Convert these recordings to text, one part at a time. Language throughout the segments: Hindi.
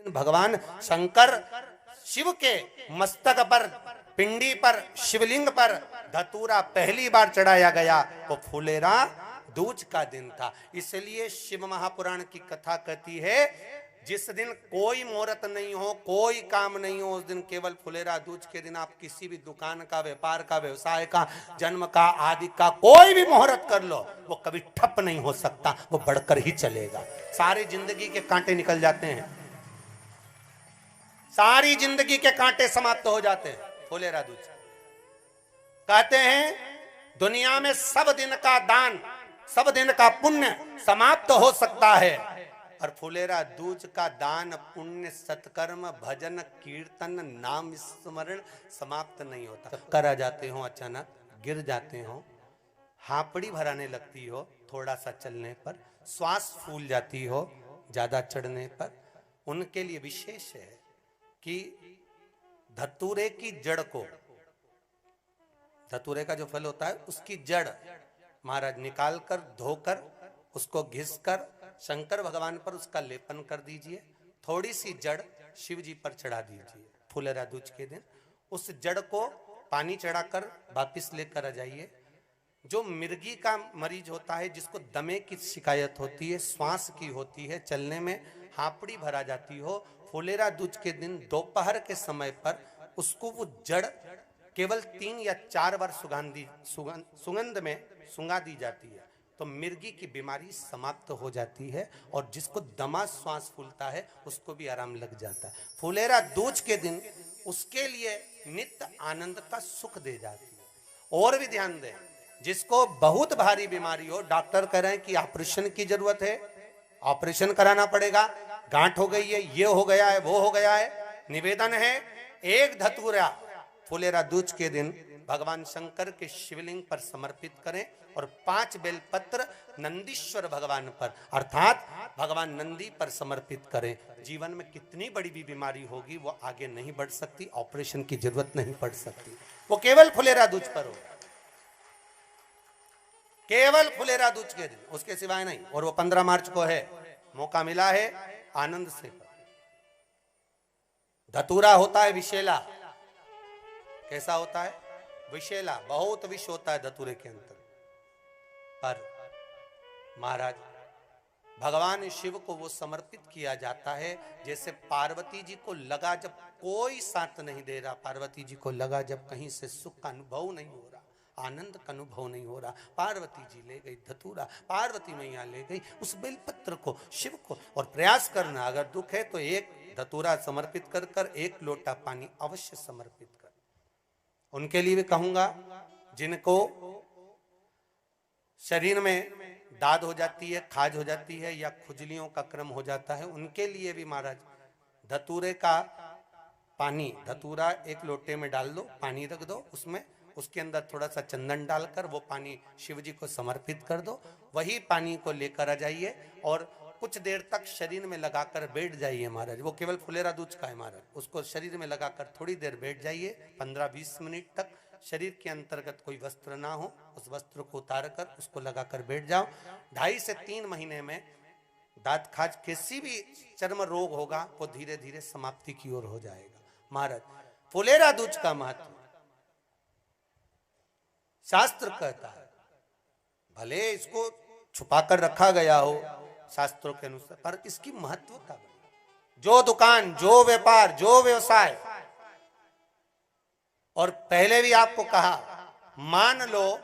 भगवान शंकर शिव के मस्तक पर, पिंडी पर, शिवलिंग पर धतूरा पहली बार चढ़ाया गया तो फुलेरा दूज का दिन था। इसलिए शिव महापुराण की कथा कहती है जिस दिन कोई मुहूर्त नहीं हो, कोई काम नहीं हो, उस दिन केवल फुलेरा दूज के दिन आप किसी भी दुकान का, व्यापार का, व्यवसाय का, जन्म का, आदि का कोई भी मुहूर्त कर लो, वो कभी ठप नहीं हो सकता, वो बढ़कर ही चलेगा। सारी जिंदगी के कांटे निकल जाते हैं, सारी जिंदगी के कांटे समाप्त हो जाते हैं फुलेरा दूज। कहते हैं दुनिया में सब दिन का दान, सब दिन का पुण्य समाप्त हो सकता है, और फुलेरा दूज का दान, पुण्य, सत्कर्म, भजन, कीर्तन, नाम स्मरण समाप्त नहीं होता। चक्कर आ जाते हो, अचानक गिर जाते हो, हापड़ी भराने लगती हो थोड़ा सा चलने पर, श्वास फूल जाती हो ज्यादा चढ़ने पर, उनके लिए विशेष है कि धतूरे की जड़ को, धतूरे का जो फल होता है उसकी जड़ महाराज निकाल कर, धोकर, उसको घिसकर शंकर भगवान पर उसका लेपन कर दीजिए। थोड़ी सी जड़ शिव जी पर चढ़ा दीजिए फुलेरा दूज के दिन। उस जड़ को पानी चढ़ाकर वापिस लेकर आ जाइए। जो मिर्गी का मरीज होता है, जिसको दमे की शिकायत होती है, श्वास की होती है, चलने में हापड़ी भरा जाती हो, फुलेरा दूज के दिन दोपहर के समय पर उसको वो जड़ केवल 3 या 4 बार सुगंध में सुंगा दी जाती है तो मिर्गी की बीमारी समाप्त हो जाती है, और जिसको दमा श्वास फूलता है उसको भी आराम लग जाता है। फुलेरा दूज के दिन उसके लिए नित्य आनंद का सुख दे जाती है। और भी ध्यान दें, जिसको बहुत भारी बीमारी हो, डॉक्टर कह रहे हैं कि ऑपरेशन की जरूरत है, ऑपरेशन कराना पड़ेगा, गांठ हो गई है, ये हो गया है, वो हो गया है, निवेदन है एक धतूरा फुलेरा दूज के दिन भगवान शंकर के शिवलिंग पर समर्पित करें, और 5 बेलपत्र नंदीश्वर भगवान पर अर्थात भगवान नंदी पर समर्पित करें। जीवन में कितनी बड़ी भी बीमारी होगी वो आगे नहीं बढ़ सकती, ऑपरेशन की जरूरत नहीं पड़ सकती, वो केवल फुलेरा दूज पर हो, केवल फुलेरा दूज के दिन, उसके सिवाय नहीं। और वो 15 मार्च को है, मौका मिला है, आनंद से। धतूरा होता है विषैला। कैसा होता है? विषैला, बहुत विष होता है धतूरे के अंदर। पर महाराज भगवान शिव को वो समर्पित किया जाता है जैसे पार्वती जी को लगा, जब कोई साथ नहीं दे रहा, पार्वती जी को लगा जब कहीं से सुख का अनुभव नहीं हो रहा, आनंद का अनुभव नहीं हो रहा, पार्वती जी ले गई धतूरा, पार्वती मैया ले गई उस बेलपत्र को शिव को। और प्रयास करना, अगर दुख है तो एक धतूरा समर्पित कर कर 1 लोटा पानी अवश्य समर्पित कर। उनके लिए भी कहूंगा जिनको शरीर में दाद हो जाती है, खाज हो जाती है, या खुजलियों का क्रम हो जाता है, उनके लिए भी महाराज धतूरे का पानी, धतूरा 1 लोटे में डाल दो, पानी रख दो उसमें, उसके अंदर थोड़ा सा चंदन डालकर वो पानी शिव जी को समर्पित कर दो। वही पानी को लेकर आ जाइए और कुछ देर तक शरीर में लगाकर बैठ जाइए महाराज। वो केवल फुलेरा दूज का है महाराज, उसको शरीर में लगाकर थोड़ी देर बैठ जाइए, 15-20 मिनट तक। शरीर के अंतर्गत कोई वस्त्र ना हो, उस वस्त्र को उतार कर उसको लगाकर बैठ जाओ। 2.5 से 3 महीने में दांत खाज, किसी भी चर्म रोग होगा वो धीरे धीरे समाप्ति की ओर हो जाएगा। महाराज फुलेरा दूज का महत्व शास्त्र कहता है, भले इसको छुपा कर रखा गया हो शास्त्रों के अनुसार, पर इसकी महत्व का जो दुकान, जो व्यापार, जो व्यवसाय, और पहले भी आपको कहा, मान लो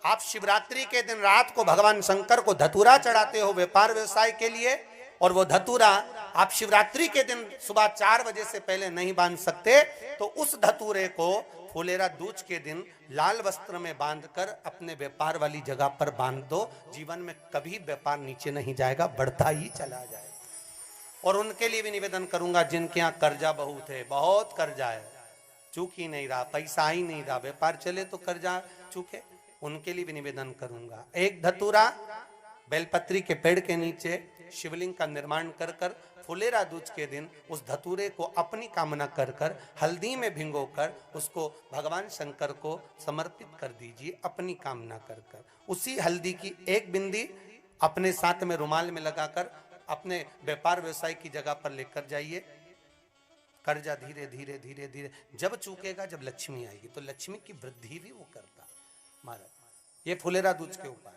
आप शिवरात्रि के दिन रात को भगवान शंकर को धतूरा चढ़ाते हो व्यापार व्यवसाय के लिए, और वो धतूरा आप शिवरात्रि के दिन सुबह 4 बजे से पहले नहीं बांध सकते, तो उस धतूरे को फुलेरा दूज के दिन लाल वस्त्र में बांधकर अपने व्यापार वाली जगह पर बांध दो। जीवन में कभी व्यापार नीचे नहीं जाएगा, बढ़ता ही चला जाएगा। और उनके लिए भी निवेदन करूंगा जिनके यहाँ कर्जा बहुत है, बहुत कर्जा है, चूक ही नहीं रहा, पैसा ही नहीं रहा, व्यापार चले तो कर्जा चूके, उनके लिए भी निवेदन करूंगा, एक धतूरा बेलपत्री के पेड़ के नीचे शिवलिंग का निर्माण कर कर फुलेरा दूज के दिन उस धतूरे को अपनी कामना कर कर हल्दी में भिगोकर उसको भगवान शंकर को समर्पित कर दीजिए अपनी कामना कर कर। उसी हल्दी की 1 बिंदी अपने साथ में रुमाल में लगाकर अपने व्यापार व्यवसाय की जगह पर लेकर जाइए। कर्जा धीरे धीरे धीरे धीरे जब चूकेगा, जब लक्ष्मी आएगी, तो लक्ष्मी की वृद्धि भी वो करता महाराज। ये फुलेरा दूज के उपाय।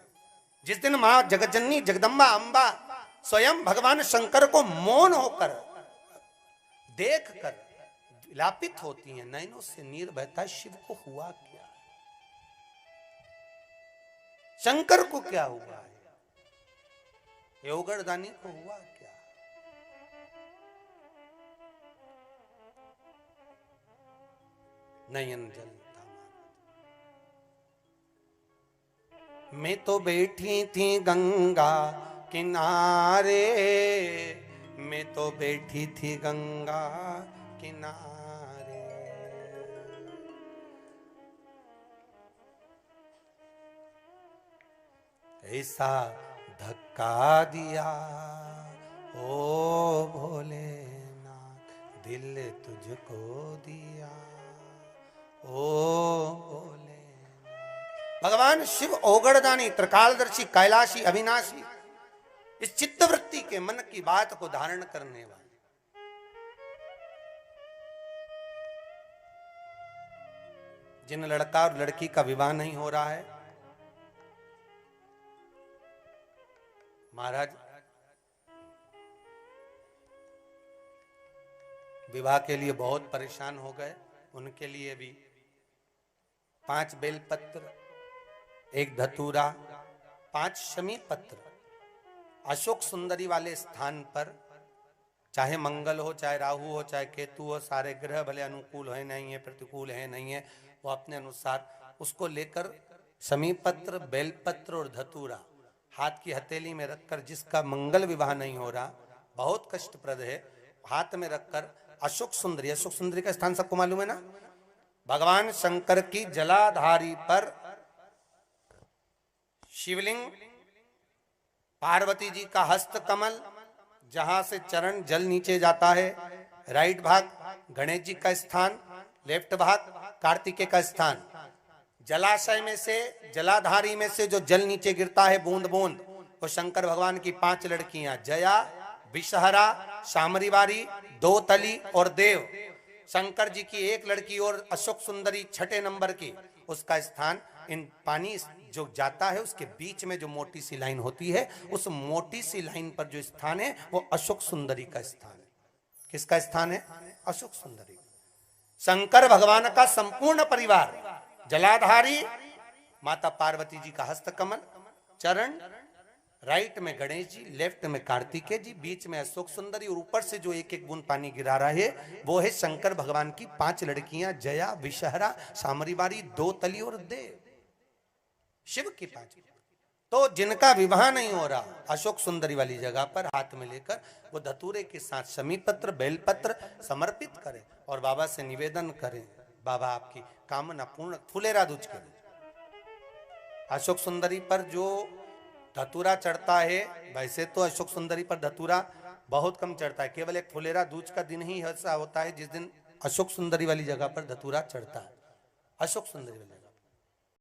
जिस दिन मां जगतजननी जगदम्बा अंबा स्वयं भगवान शंकर को मौन होकर देख कर विलापित होती हैं, नैनों से नीर बहता, शिव को हुआ क्या, शंकर को क्या हुआ है, योगरदानी को हुआ क्या। नयन जलता, मैं तो बैठी थी गंगा किनारे, मैं तो बैठी थी गंगा किनारे, ऐसा धक्का दिया ओ भोलेनाथ, दिल तुझको दिया ओ भोलेनाथ। भगवान शिव ओगड़दानी, त्रिकालदर्शी, कैलाशी, अविनाशी, इस चित्तवृत्ति के मन की बात को धारण करने वाले। जिन लड़का और लड़की का विवाह नहीं हो रहा है, महाराज विवाह के लिए बहुत परेशान हो गए, उनके लिए भी 5 बेलपत्र, 1 धतूरा, 5 शमी पत्र अशोक सुंदरी वाले स्थान पर, चाहे मंगल हो, चाहे राहु हो, चाहे केतु हो, सारे ग्रह भले अनुकूल है नहीं है, प्रतिकूल है नहीं है, वो अपने अनुसार उसको लेकर शमी पत्र, बेलपत्र और धतूरा हाथ की हथेली में रखकर, जिसका मंगल विवाह नहीं हो रहा, बहुत कष्टप्रद है, हाथ में रखकर अशोक सुंदरी, अशोक सुंदरी का स्थान सबको मालूम है ना, भगवान शंकर की जलाधारी पर शिवलिंग, पार्वती जी का हस्त कमल, जहां से चरण जल नीचे जाता है, राइट भाग गणेश जी का स्थान, लेफ्ट भाग कार्तिकेय का स्थान। जलाशय में से, जलाधारी में से जो जल नीचे गिरता है बूंद बूंद, वो शंकर भगवान की 5 लड़कियां, जया, विषहरा, शामरीवारी, दोतली और देव। शंकर जी की 1 लड़की और अशोक सुंदरी 6ठे नंबर की, उसका स्थान, इन पानी जो जाता है उसके बीच में जो मोटी सी लाइन होती है, उस मोटी सी लाइन पर जो स्थान है वो अशोक सुंदरी का स्थान है। किसका स्थान है? अशोक सुंदरी। शंकर भगवान का संपूर्ण परिवार, जलाधारी माता पार्वती जी का हस्तकमल, चरण, राइट में गणेश जी, लेफ्ट में कार्तिकेय जी, बीच में अशोक सुंदरी, और ऊपर से जो 1-1 बूंद पानी गिरा रहा है वो है शंकर भगवान की 5 लड़कियां, जया, विषहरा, शामरीवारी, दोतली और देव। शिव की 5। तो जिनका विवाह नहीं हो रहा, अशोक सुंदरी वाली जगह पर हाथ में लेकर वो धतूरे के साथ शमी पत्र, बेलपत्र समर्पित करें और बाबा से निवेदन करें, बाबा आपकी कामना पूर्ण। फुलेरा दूज के अशोक सुंदरी पर जो धतूरा चढ़ता है, वैसे तो अशोक सुंदरी पर धतूरा बहुत कम चढ़ता है, केवल एक फुलेरा दूज का दिन ही ऐसा होता है जिस दिन अशोक सुंदरी वाली जगह पर धतूरा चढ़ता है। अशोक सुंदरी वाली